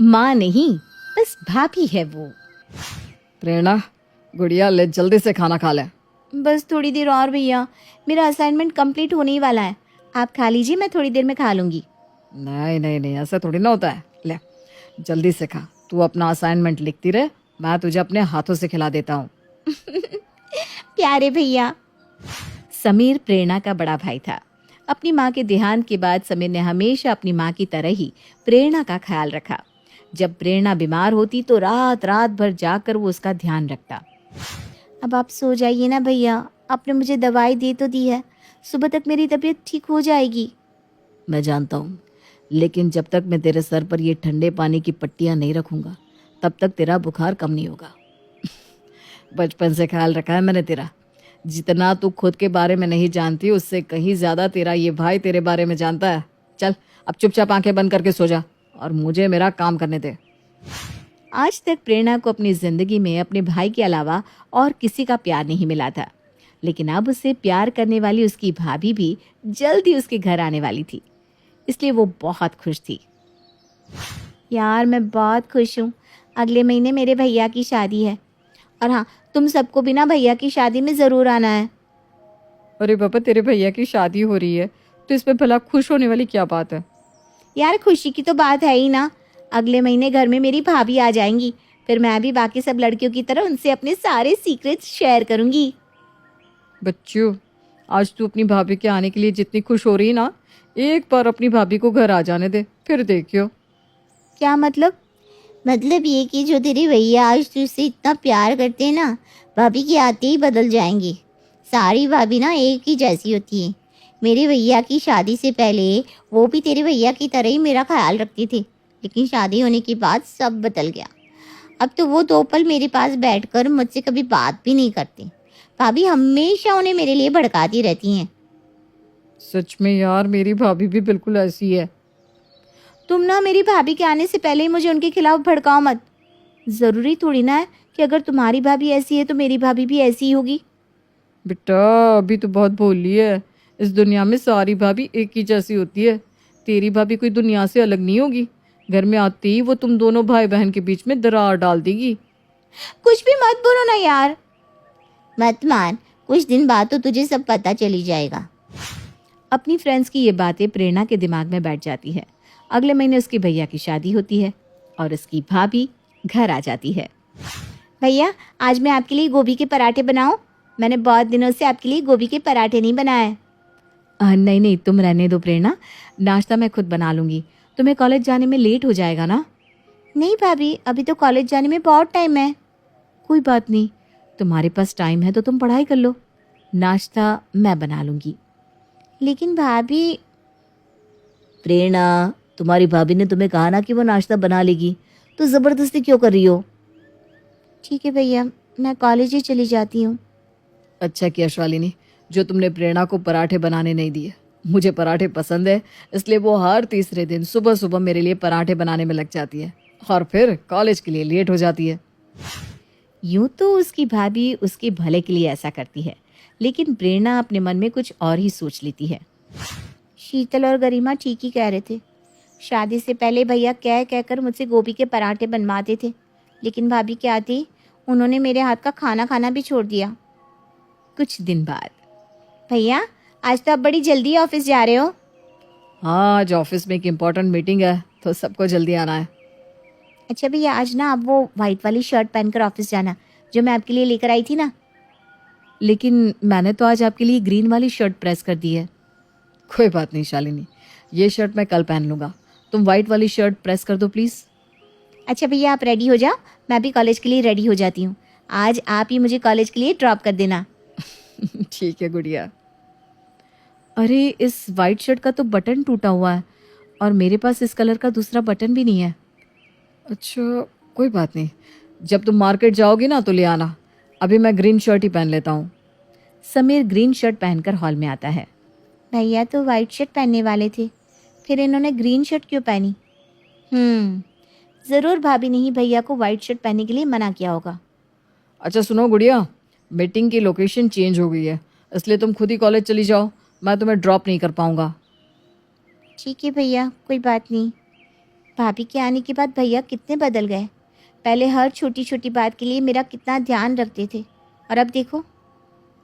माँ नहीं, बस भाभी है वो। प्रेरणा, गुड़िया ले जल्दी से खाना खा ले। बस थोड़ी देर और भैया, मेरा असाइनमेंट कंप्लीट होने ही वाला है। आप खा लीजिए, मैं थोड़ी देर में खा लूँगी। नहीं नहीं नहीं, ऐसा थोड़ी ना होता है। ले जल्दी से खा, तू अपना असाइनमेंट लिखती रहे, मैं तुझे अपने हाथों से खिला देता हूँ। प्यारे भैया। समीर प्रेरणा का बड़ा भाई था। अपनी माँ के देहांत के बाद समीर ने हमेशा अपनी माँ की तरह ही प्रेरणा का ख्याल रखा। जब प्रेरणा बीमार होती तो रात रात भर जाकर वो उसका ध्यान रखता। अब आप सो जाइए ना भैया, आपने मुझे दवाई दे तो दी है, सुबह तक मेरी तबीयत ठीक हो जाएगी। मैं जानता हूँ, लेकिन जब तक मैं तेरे सर पर ये ठंडे पानी की पट्टियाँ नहीं रखूँगा तब तक तेरा बुखार कम नहीं होगा। बचपन से ख्याल रखा है मैंने तेरा। जितना तू खुद के बारे में नहीं जानती उससे कहीं ज़्यादा तेरा ये भाई तेरे बारे में जानता है। चल अब चुपचाप आंखें बंद करके सो जा और मुझे मेरा काम करने दे। आज तक प्रेरणा को अपनी जिंदगी में अपने भाई के अलावा और किसी का प्यार नहीं मिला था, लेकिन अब उसे प्यार करने वाली उसकी भाभी भी जल्द ही उसके घर आने वाली थी, इसलिए वो बहुत खुश थी। यार मैं बहुत खुश हूँ, अगले महीने मेरे भैया की शादी है। और हाँ, तुम सबको भी ना भैया की शादी में ज़रूर आना है। अरे पापा, तेरे भैया की शादी हो रही है तो इसमें भला खुश होने वाली क्या बात है? यार खुशी की तो बात है ही ना, अगले महीने घर में मेरी भाभी आ जाएंगी, फिर मैं भी बाकी सब लड़कियों की तरह उनसे अपने सारे सीक्रेट्स शेयर करूंगी। बच्चों, आज तू अपनी भाभी के आने के लिए जितनी खुश हो रही ना, एक बार अपनी भाभी को घर आ जाने दे, फिर देखियो। क्या मतलब? मतलब ये कि जो तेरे भैया आज तुझसे इतना प्यार करते हैं ना, भाभी के आते ही बदल जाएंगे। सारी भाभी ना एक ही जैसी होती है। मेरे भैया की शादी से पहले वो भी तेरे भैया की तरह ही मेरा ख्याल रखती थी, लेकिन शादी होने के बाद सब बदल गया। अब तो वो 2 पल मेरे पास बैठकर मुझसे कभी बात भी नहीं करते। भाभी हमेशा उन्हें मेरे लिए भड़काती रहती हैं। सच में यार, मेरी भाभी भी बिल्कुल ऐसी है। तुम ना मेरी भाभी के आने से पहले ही मुझे उनके खिलाफ भड़काओ मत। ज़रूरी थोड़ी ना है कि अगर तुम्हारी भाभी ऐसी है तो मेरी भाभी भी ऐसी ही होगी। बेटा, अभी तो बहुत भोली है। इस दुनिया में सारी भाभी एक ही जैसी होती है। तेरी भाभी कोई दुनिया से अलग नहीं होगी। घर में आते ही वो तुम दोनों भाई बहन के बीच में दरार डाल देगी। कुछ भी मत बोलो ना यार। मत मान, कुछ दिन बाद तो तुझे सब पता चली जाएगा। अपनी फ्रेंड्स की ये बातें प्रेरणा के दिमाग में बैठ जाती है। अगले महीने उसकी भैया की शादी होती है और उसकी भाभी घर आ जाती है। भैया, आज मैं आपके लिए गोभी के पराठे बनाऊं? मैंने बहुत दिनों से आपके लिए गोभी के पराठे नहीं बनाए। नहीं नहीं, तुम रहने दो प्रेरणा, नाश्ता मैं खुद बना लूँगी। तुम्हें कॉलेज जाने में लेट हो जाएगा ना? नहीं भाभी, अभी तो कॉलेज जाने में बहुत टाइम है। कोई बात नहीं, तुम्हारे पास टाइम है तो तुम पढ़ाई कर लो, नाश्ता मैं बना लूँगी। लेकिन भाभी। प्रेरणा, तुम्हारी भाभी ने तुम्हें कहा ना कि वो नाश्ता बना लेगी, तो ज़बरदस्ती क्यों कर रही हो? ठीक है भैया, मैं कॉलेज ही चली जाती हूँ। अच्छा किया शालिनी, जो तुमने प्रेरणा को पराठे बनाने नहीं दिए। मुझे पराठे पसंद है, इसलिए वो हर तीसरे दिन सुबह सुबह मेरे लिए पराठे बनाने में लग जाती है और फिर कॉलेज के लिए लेट हो जाती है। यूं तो उसकी भाभी उसके भले के लिए ऐसा करती है, लेकिन प्रेरणा अपने मन में कुछ और ही सोच लेती है। शीतल और गरिमा ठीक ही कह रहे थे। शादी से पहले भैया कह कहकर मुझसे गोभी के पराठे बनवाते थे, लेकिन भाभी के आते ही उन्होंने मेरे हाथ का खाना खाना भी छोड़ दिया। कुछ दिन बाद। भैया, आज तो आप बड़ी जल्दी ऑफिस जा रहे हो। हाँ, आज ऑफिस में एक इम्पोर्टेंट मीटिंग है तो सबको जल्दी आना है। अच्छा भैया, आज ना आप वो वाइट वाली शर्ट पहनकर ऑफिस जाना, जो मैं आपके लिए लेकर आई थी ना। लेकिन मैंने तो आज आपके लिए ग्रीन वाली शर्ट प्रेस कर दी है। कोई बात नहीं शालिनी, ये शर्ट मैं कल पहन लूँगा। तुम वाइट वाली शर्ट प्रेस कर दो प्लीज़। अच्छा भैया, आप रेडी हो जाओ, मैं भी कॉलेज के लिए रेडी हो जाती हूँ। आज आप ही मुझे कॉलेज के लिए ड्रॉप कर देना। ठीक है गुड़िया। अरे, इस वाइट शर्ट का तो बटन टूटा हुआ है और मेरे पास इस कलर का दूसरा बटन भी नहीं है। अच्छा, कोई बात नहीं, जब तुम मार्केट जाओगी ना तो ले आना। अभी मैं ग्रीन शर्ट ही पहन लेता हूँ। समीर ग्रीन शर्ट पहनकर हॉल में आता है। भैया तो वाइट शर्ट पहनने वाले थे, फिर इन्होंने ग्रीन शर्ट क्यों पहनी? ज़रूर भाभी ने ही भैया को वाइट शर्ट पहनने के लिए मना किया होगा। अच्छा सुनो गुड़िया, मीटिंग की लोकेशन चेंज हो गई है, इसलिए तुम खुद ही कॉलेज चली जाओ, मैं तुम्हें ड्रॉप नहीं कर पाऊँगा। ठीक है भैया, कोई बात नहीं। भाभी के आने के बाद भैया कितने बदल गए। पहले हर छोटी छोटी बात के लिए मेरा कितना ध्यान रखते थे, और अब देखो।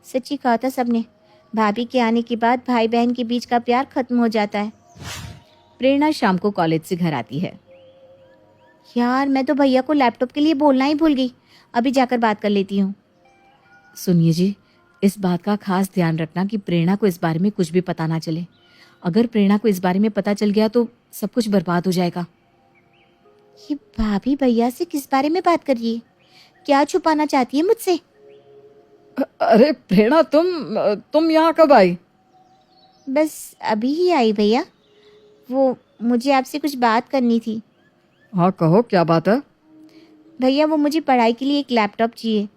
सच्ची कहा था सबने, भाभी के आने के बाद भाई बहन के बीच का प्यार खत्म हो जाता है। प्रेरणा शाम को कॉलेज से घर आती है। यार मैं तो भैया को लैपटॉप के लिए बोलना ही भूल गई। अभी जाकर बात कर लेती हूँ। सुनिए जी, इस बात का खास ध्यान रखना कि प्रेरणा को इस बारे में कुछ भी पता ना चले। अगर प्रेरणा को इस बारे में पता चल गया तो सब कुछ बर्बाद हो जाएगा। ये भाभी भैया से किस बारे में बात कर रही है? क्या छुपाना चाहती है मुझसे? अरे प्रेरणा, तुम यहाँ कब आई? बस अभी ही आई भैया। वो मुझे आपसे कुछ बात करनी थी। हाँ कहो, क्या बात है? भैया वो मुझे पढ़ाई के लिए एक लैपटॉप चाहिए।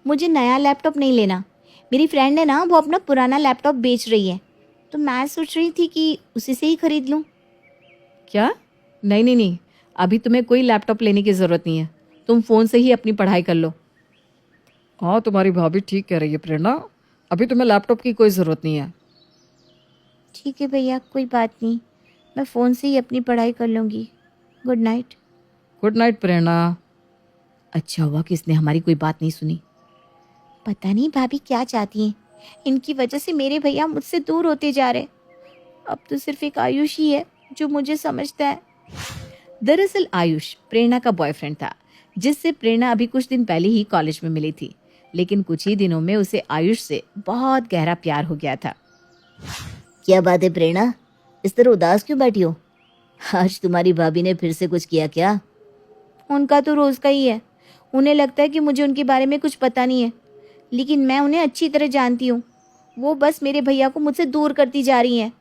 मुझे नया लैपटॉप नहीं लेना। मेरी फ्रेंड है ना, वो अपना पुराना लैपटॉप बेच रही है, तो मैं सोच रही थी कि उसी से ही खरीद लूँ। क्या? नहीं नहीं नहीं, अभी तुम्हें कोई लैपटॉप लेने की ज़रूरत नहीं है। तुम फ़ोन से ही अपनी पढ़ाई कर लो। हाँ, तुम्हारी भाभी ठीक कह रही है प्रेरणा, अभी तुम्हें लैपटॉप की कोई ज़रूरत नहीं है। ठीक है भैया, कोई बात नहीं, मैं फ़ोन से ही अपनी पढ़ाई कर लूँगी। Good night. गुड नाइट प्रेरणा। अच्छा हुआ कि इसने हमारी कोई बात नहीं सुनी। पता नहीं भाभी क्या चाहती हैं। इनकी वजह से मेरे भैया मुझसे दूर होते जा रहे। अब तो सिर्फ एक आयुष ही है जो मुझे समझता है। दरअसल आयुष प्रेरणा का बॉयफ्रेंड था, जिससे प्रेरणा अभी कुछ दिन पहले ही कॉलेज में मिली थी। लेकिन कुछ ही दिनों में उसे आयुष से बहुत गहरा प्यार हो गया था। क्या बात है प्रेरणा, इस तरह उदास क्यों बैठी हो? आज तुम्हारी भाभी ने फिर से कुछ किया क्या? उनका तो रोज़ का ही है। उन्हें लगता है कि मुझे उनके बारे में कुछ पता नहीं है, लेकिन मैं उन्हें अच्छी तरह जानती हूँ। वो बस मेरे भैया को मुझसे दूर करती जा रही हैं।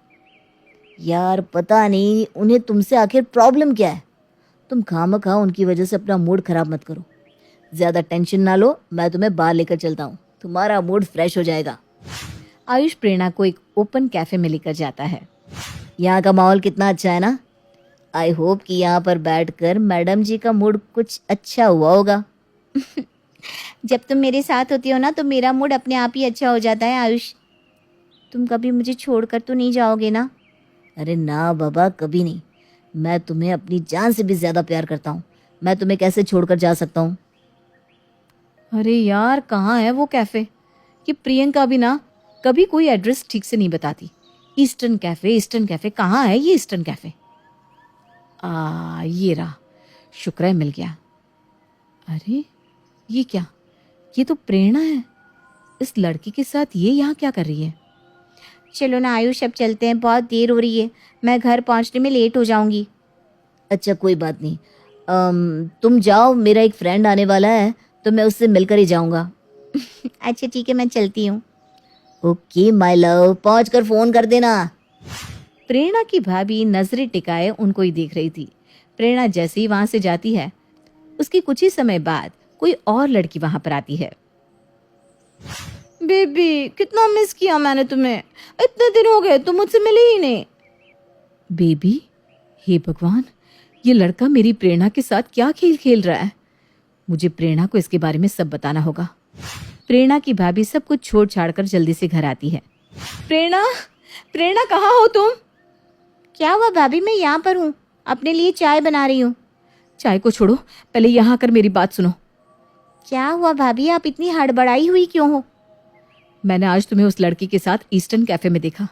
यार पता नहीं उन्हें तुमसे आखिर प्रॉब्लम क्या है। तुम खामखा उनकी वजह से अपना मूड खराब मत करो। ज़्यादा टेंशन ना लो, मैं तुम्हें बाहर लेकर चलता हूँ, तुम्हारा मूड फ्रेश हो जाएगा। आयुष प्रेरणा को एक ओपन कैफे में लेकर जाता है। यहाँ का माहौल कितना अच्छा है ना। आई होप कि यहाँ पर बैठकर मैडम जी का मूड कुछ अच्छा हुआ होगा। जब तुम मेरे साथ होती हो ना, तो मेरा मूड अपने आप ही अच्छा हो जाता है आयुष। तुम कभी मुझे छोड़कर तो नहीं जाओगे ना? अरे ना बाबा, कभी नहीं। मैं तुम्हें अपनी जान से भी ज़्यादा प्यार करता हूँ। मैं तुम्हें कैसे छोड़कर जा सकता हूँ? अरे यार, कहाँ है वो कैफे? कि प्रियंका भी ना कभी कोई एड्रेस ठीक से नहीं बताती। ईस्टर्न कैफे कहाँ है ये ईस्टर्न कैफे? ये रहा, शुक्र है मिल गया। अरे ये क्या, ये तो प्रेरणा है। इस लड़की के साथ ये यहाँ क्या कर रही है? चलो ना आयुष, अब चलते हैं, बहुत देर हो रही है, मैं घर पहुँचने में लेट हो जाऊंगी। अच्छा कोई बात नहीं, तुम जाओ, मेरा एक फ्रेंड आने वाला है तो मैं उससे मिलकर ही जाऊंगा। अच्छा ठीक है, मैं चलती हूँ। ओके माय लव, पहुँच कर फ़ोन कर देना। प्रेरणा की भाभी नजरें टिकाए उनको ही देख रही थी। प्रेरणा जैसे ही वहां से जाती है, उसके कुछ ही समय बाद कोई और लड़की वहां पर आती है। बेबी, कितना मिस किया मैंने तुम्हें, इतने दिन हो गए तुम मुझसे मिले ही नहीं। बेबी, हे भगवान, ये लड़का मेरी प्रेरणा के साथ क्या खेल खेल रहा है। मुझे प्रेरणा को इसके बारे में सब बताना होगा। प्रेरणा की भाभी सब कुछ छोड़ छाड़ कर जल्दी से घर आती है। प्रेरणा, प्रेरणा कहाँ हो तुम? क्या हुआ भाभी, मैं यहाँ पर हूँ, अपने लिए चाय बना रही हूँ। चाय को छोड़ो, पहले यहाँ आकर मेरी बात सुनो। क्या हुआ भाभी, आप इतनी हड़बड़ाई हुई क्यों हो? मैंने आज तुम्हें उस लड़की के साथ ईस्टर्न कैफे में देखा।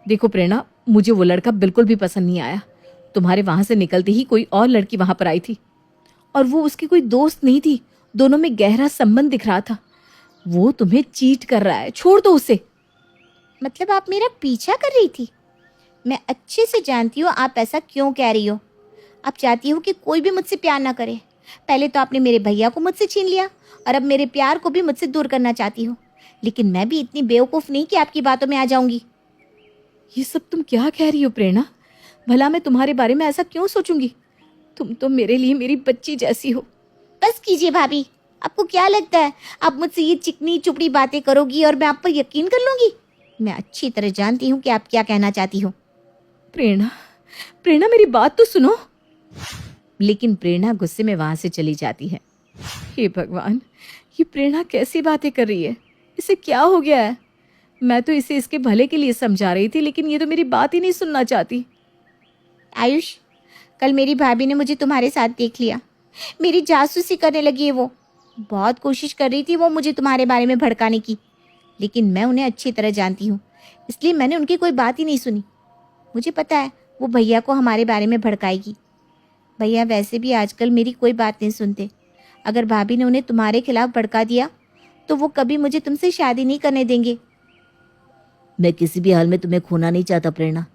देखो प्रेरणा, मुझे वो लड़का बिल्कुल भी पसंद नहीं आया। तुम्हारे वहां से निकलते ही कोई और लड़की वहां पर आई थी, और वो उसकी कोई दोस्त नहीं थी। दोनों में गहरा संबंध दिख रहा था। वो तुम्हें चीट कर रहा है, छोड़ दो उसे। मतलब आप मेरा पीछा कर रही थी? मैं अच्छे से जानती हूँ आप ऐसा क्यों कह रही हो। आप चाहती हो कि कोई भी मुझसे प्यार ना करे। पहले तो आपने मेरे भैया को मुझसे छीन लिया, और अब मेरे प्यार को भी मुझसे दूर करना चाहती हो। लेकिन मैं भी इतनी बेवकूफ़ नहीं कि आपकी बातों में आ जाऊंगी। ये सब तुम क्या कह रही हो प्रेरणा? भला मैं तुम्हारे बारे में ऐसा क्यों सोचूंगी? तुम तो मेरे लिए मेरी बच्ची जैसी हो। बस कीजिए भाभी, आपको क्या लगता है आप मुझसे ये चिकनी चुपड़ी बातें करोगी और मैं आप पर यकीन कर लूंगी? मैं अच्छी तरह जानती हूँ कि आप क्या कहना चाहती हो। प्रेरणा, प्रेरणा मेरी बात तो सुनो। लेकिन प्रेरणा गुस्से में वहां से चली जाती है। हे भगवान, ये प्रेरणा कैसी बातें कर रही है? इसे क्या हो गया है? मैं तो इसे इसके भले के लिए समझा रही थी, लेकिन ये तो मेरी बात ही नहीं सुनना चाहती। आयुष, कल मेरी भाभी ने मुझे तुम्हारे साथ देख लिया। मेरी जासूसी करने लगी है वो। बहुत कोशिश कर रही थी वो मुझे तुम्हारे बारे में भड़काने की, लेकिन मैं उन्हें अच्छी तरह जानती हूँ, इसलिए मैंने उनकी कोई बात ही नहीं सुनी। मुझे पता है वो भैया को हमारे बारे में भड़काएगी। भैया वैसे भी आजकल मेरी कोई बात नहीं सुनते। अगर भाभी ने उन्हें तुम्हारे खिलाफ भड़का दिया तो वो कभी मुझे तुमसे शादी नहीं करने देंगे। मैं किसी भी हाल में तुम्हें खोना नहीं चाहता प्रेरणा।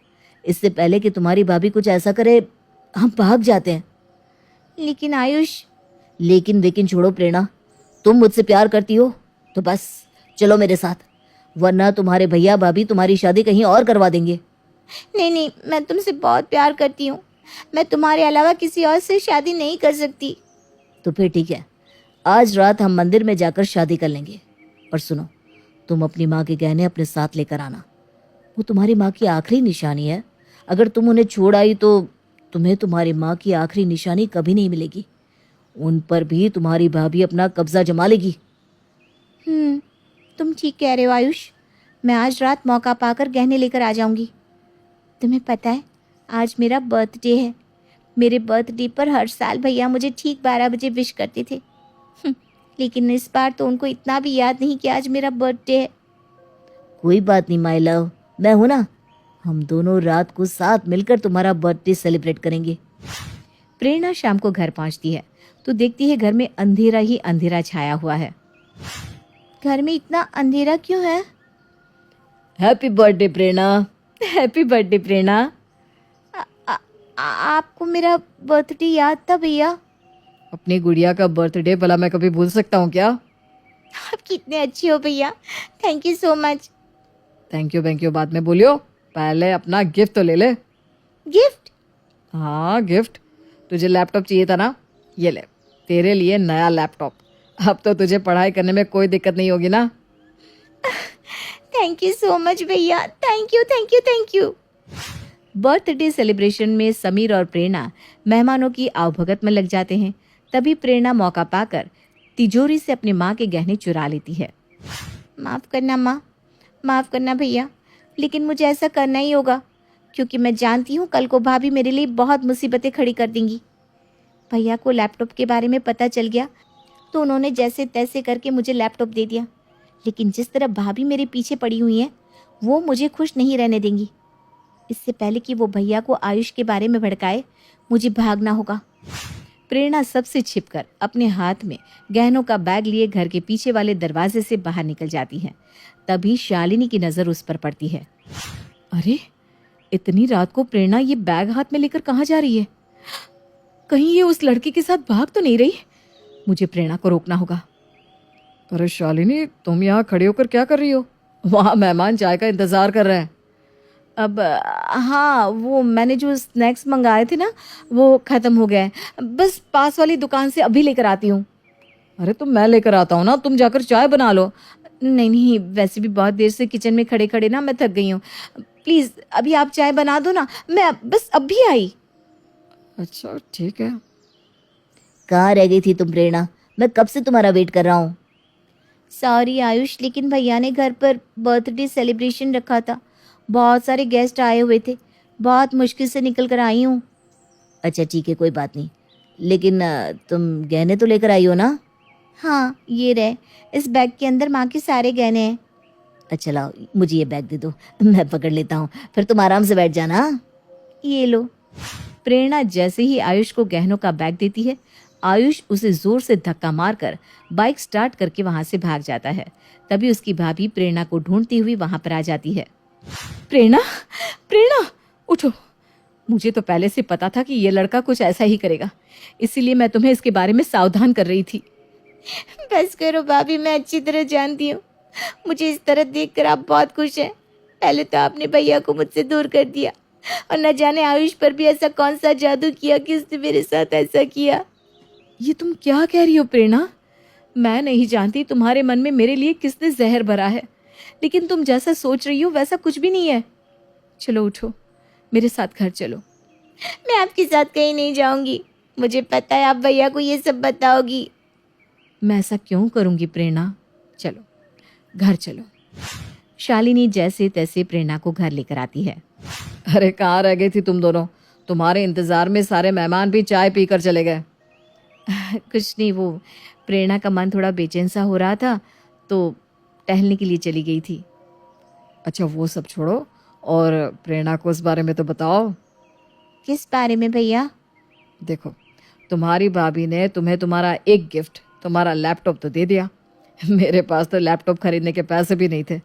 इससे पहले कि तुम्हारी भाभी कुछ ऐसा करे, हम भाग जाते हैं। लेकिन आयुष। लेकिन वेकिन छोड़ो प्रेरणा, तुम मुझसे प्यार करती हो तो बस चलो मेरे साथ, वरना तुम्हारे भैया भाभी तुम्हारी शादी कहीं और करवा देंगे। नहीं नहीं, मैं तुमसे बहुत प्यार करती हूँ। मैं तुम्हारे अलावा किसी और से शादी नहीं कर सकती। तो फिर ठीक है, आज रात हम मंदिर में जाकर शादी कर लेंगे। और सुनो, तुम अपनी माँ के गहने अपने साथ लेकर आना। वो तुम्हारी माँ की आखिरी निशानी है। अगर तुम उन्हें छोड़ आई तो तुम्हें तुम्हारी माँ की आखिरी निशानी कभी नहीं मिलेगी। उन पर भी तुम्हारी भाभी अपना कब्जा जमा लेगी। तुम ठीक कह रहे हो आयुष। मैं आज रात मौका पाकर गहने लेकर आ जाऊंगी। तुम्हें पता है आज मेरा बर्थडे है। मेरे बर्थडे पर हर साल भैया मुझे ठीक 12 बजे विश करते थे। लेकिन इस बार तो उनको इतना भी याद नहीं कि आज मेरा बर्थडे है। कोई बात नहीं माय लव, मैं हूं ना। हम दोनों रात को साथ मिलकर तुम्हारा बर्थडे सेलिब्रेट करेंगे। प्रेरणा शाम को घर पहुंचती है तो देखती है घर में अंधेरा ही अंधेरा छाया हुआ है। घर में इतना अंधेरा क्यों है? हैप्पी बर्थडे प्रेरणा। हैप्पी बर्थडे प्रेरणा। आपको मेरा बर्थडे याद था भैया? अपनी गुड़िया का बर्थडे भला मैं कभी भूल सकता हूँ क्या? आप कितने अच्छे हो भैया। Thank you so much. Thank you बाद में बोलियो, पहले अपना गिफ्ट तो ले ले। गिफ्ट? हाँ गिफ्ट। तुझे लैपटॉप चाहिए था ना, ये ले तेरे लिए नया लैपटॉप। अब तो तुझे पढ़ाई करने में कोई दिक्कत नहीं होगी ना। थैंक यू सो मच भैया। Thank you thank you thank you. Birthday celebration में समीर और प्रेरणा मेहमानों की आवभगत में लग जाते हैं। तभी प्रेरणा मौका पाकर तिजोरी से अपनी माँ के गहने चुरा लेती है। माफ़ करना माँ, माफ़ करना भैया, लेकिन मुझे ऐसा करना ही होगा क्योंकि मैं जानती हूँ कल को भाभी मेरे लिए बहुत मुसीबतें खड़ी कर देंगी। भैया को लैपटॉप के बारे में पता चल गया तो उन्होंने जैसे तैसे करके मुझे लैपटॉप दे दिया, लेकिन जिस तरह भाभी मेरे पीछे पड़ी हुई हैं वो मुझे खुश नहीं रहने देंगी। इससे पहले कि वो भैया को आयुष के बारे में भड़काए मुझे भागना होगा। प्रेरणा सबसे छिपकर अपने हाथ में गहनों का बैग लिए घर के पीछे वाले दरवाजे से बाहर निकल जाती है। तभी शालिनी की नज़र उस पर पड़ती है। अरे इतनी रात को प्रेरणा ये बैग हाथ में लेकर कहाँ जा रही है? कहीं ये उस लड़के के साथ भाग तो नहीं रही? मुझे प्रेरणा को रोकना होगा। अरे शालिनी, तुम यहाँ खड़े होकर क्या कर रही हो? वहाँ मेहमान चाय का इंतजार कर रहे हैं। अब हाँ, वो मैंने जो स्नैक्स मंगाए थे ना वो ख़त्म हो गए। बस पास वाली दुकान से अभी लेकर आती हूँ। अरे तो मैं लेकर आता हूँ ना, तुम जाकर चाय बना लो। नहीं नहीं, वैसे भी बहुत देर से किचन में खड़े खड़े ना मैं थक गई हूँ। प्लीज़ अभी आप चाय बना दो ना, मैं बस अभी आई। अच्छा ठीक है। कहाँ रह गई थी तुम प्रेरणा? मैं कब से तुम्हारा वेट कर रहा हूँ। सॉरी आयुष, लेकिन भैया ने घर पर बर्थडे सेलिब्रेशन रखा था। बहुत सारे गेस्ट आए हुए थे, बहुत मुश्किल से निकल कर आई हूँ। अच्छा ठीक है, कोई बात नहीं, लेकिन तुम गहने तो लेकर आई हो ना? हाँ ये रहे, इस बैग के अंदर माँ के सारे गहने हैं। अच्छा लाओ, मुझे ये बैग दे दो, मैं पकड़ लेता हूँ, फिर तुम आराम से बैठ जाना। ये लो। प्रेरणा जैसे ही आयुष को गहनों का बैग देती है, आयुष उसे जोर से धक्का मारकर बाइक स्टार्ट करके वहां से भाग जाता है। तभी उसकी भाभी प्रेरणा को ढूंढती हुई वहां पर आ जाती है। प्रेरणा, प्रेरणा उठो। मुझे तो पहले से पता था कि ये लड़का कुछ ऐसा ही करेगा, इसीलिए मैं तुम्हें इसके बारे में सावधान कर रही थी। बस करो भाभी, मैं अच्छी तरह जानती हूँ मुझे इस तरह देखकर आप बहुत खुश हैं। पहले तो आपने भैया को मुझसे दूर कर दिया और न जाने आयुष पर भी ऐसा कौन सा जादू किया कि उसने मेरे साथ ऐसा किया। ये तुम क्या कह रही हो प्रेरणा? मैं नहीं जानती तुम्हारे मन में मेरे लिए किसने जहर भरा है, लेकिन तुम जैसा सोच रही हो वैसा कुछ भी नहीं है। चलो उठो, मेरे साथ घर चलो। मैं आपके साथ कहीं नहीं जाऊंगी, मुझे पता है आप भैया को ये सब बताओगी। मैं ऐसा क्यों करूंगी प्रेरणा? चलो घर चलो। शालिनी जैसे तैसे प्रेरणा को घर लेकर आती है। अरे कहाँ रह गई थी तुम दोनों? तुम्हारे इंतजार में सारे मेहमान भी चाय पीकर चले गए। कुछ नहीं, वो प्रेरणा का मन थोड़ा बेचैन सा हो रहा था तो टहलने के लिए चली गई थी। अच्छा वो सब छोड़ो और प्रेरणा को इस बारे में तो बताओ। किस बारे में भैया? देखो, तुम्हारी भाभी ने तुम्हें तुम्हारा एक गिफ्ट, तुम्हारा लैपटॉप तो दे दिया। मेरे पास तो लैपटॉप खरीदने के पैसे भी नहीं थे।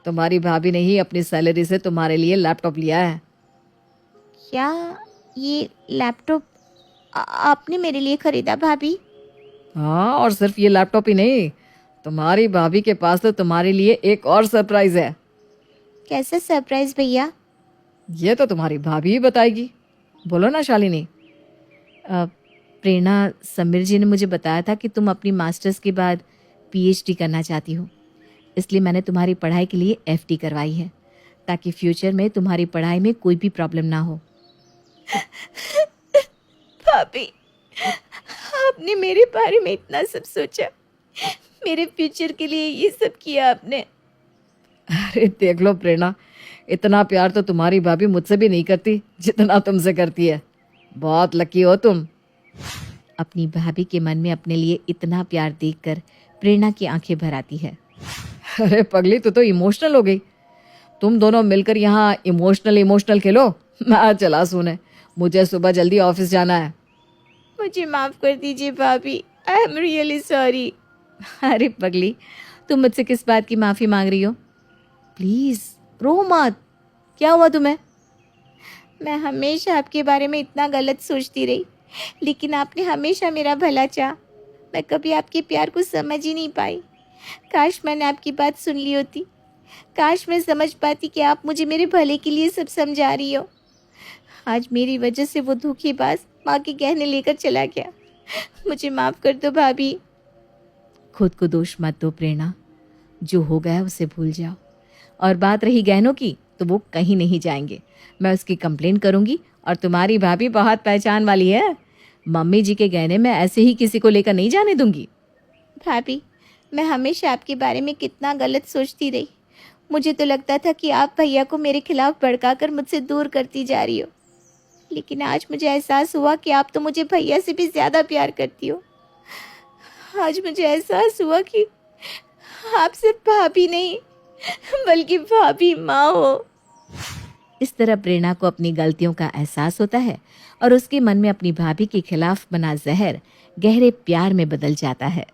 तुम्हारी भाभी ने ही अपनी सैलरी से तुम्हारे लिए लैपटॉप लिया है। क्या ये लैपटॉप आपने मेरे लिए खरीदा भाभी? हाँ, और सिर्फ ये लैपटॉप ही नहीं, तुम्हारी भाभी के पास तो तुम्हारे लिए एक और सरप्राइज है। कैसा सरप्राइज भैया? ये तो तुम्हारी भाभी ही बताएगी। बोलो ना शालिनी। प्रेरणा, समीर जी ने मुझे बताया था कि तुम अपनी मास्टर्स के बाद पीएचडी करना चाहती हो, इसलिए मैंने तुम्हारी पढ़ाई के लिए एफडी करवाई है ताकि फ्यूचर में तुम्हारी पढ़ाई में कोई भी प्रॉब्लम ना हो। भाभी, आपने मेरे बारे में इतना सब सोचा, मेरे फ्यूचर के लिए ये सब किया आपने। अरे देख लो प्रेरणा, इतना प्यार तो तुम्हारी भाभी मुझसे भी नहीं करती जितना तुमसे करती है। बहुत लकी हो तुम। अपनी भाभी के मन में अपने लिए इतना प्यार देखकर प्रेरणा की आंखें भर आती है। अरे पगली, तू तो इमोशनल हो गई। तुम दोनों मिलकर यहाँ इमोशनल खेलो। मैं चला सोने, मुझे सुबह जल्दी ऑफिस जाना है। मुझे माफ कर दीजिए भाभी, आई एम रियली सॉरी। अरे पगली, तुम मुझसे किस बात की माफी मांग रही हो? प्लीज रो मत। क्या हुआ तुम्हें? मैं हमेशा आपके बारे में इतना गलत सोचती रही, लेकिन आपने हमेशा मेरा भला चाहा। मैं कभी आपके प्यार को समझ ही नहीं पाई। काश मैंने आपकी बात सुन ली होती। काश मैं समझ पाती कि आप मुझे मेरे भले के लिए सब समझा रही हो। आज मेरी वजह से वो धोखेबाज माँ के गहने लेकर चला गया। मुझे माफ़ कर दो भाभी। खुद को दोष मत दो प्रेरणा, जो हो गया उसे भूल जाओ। और बात रही गहनों की, तो वो कहीं नहीं जाएंगे। मैं उसकी कंप्लेन करूँगी, और तुम्हारी भाभी बहुत पहचान वाली है। मम्मी जी के गहने मैं ऐसे ही किसी को लेकर नहीं जाने दूंगी। भाभी, मैं हमेशा आपके बारे में कितना गलत सोचती रही। मुझे तो लगता था कि आप भैया को मेरे खिलाफ भड़काकर मुझसे दूर करती जा रही हो, लेकिन आज मुझे एहसास हुआ कि आप तो मुझे भैया से भी ज़्यादा प्यार करती हो। आज मुझे एहसास हुआ कि आप सिर्फ भाभी नहीं, बल्कि भाभी माँ हो। इस तरह प्रेरणा को अपनी गलतियों का एहसास होता है और उसके मन में अपनी भाभी के खिलाफ बना जहर गहरे प्यार में बदल जाता है।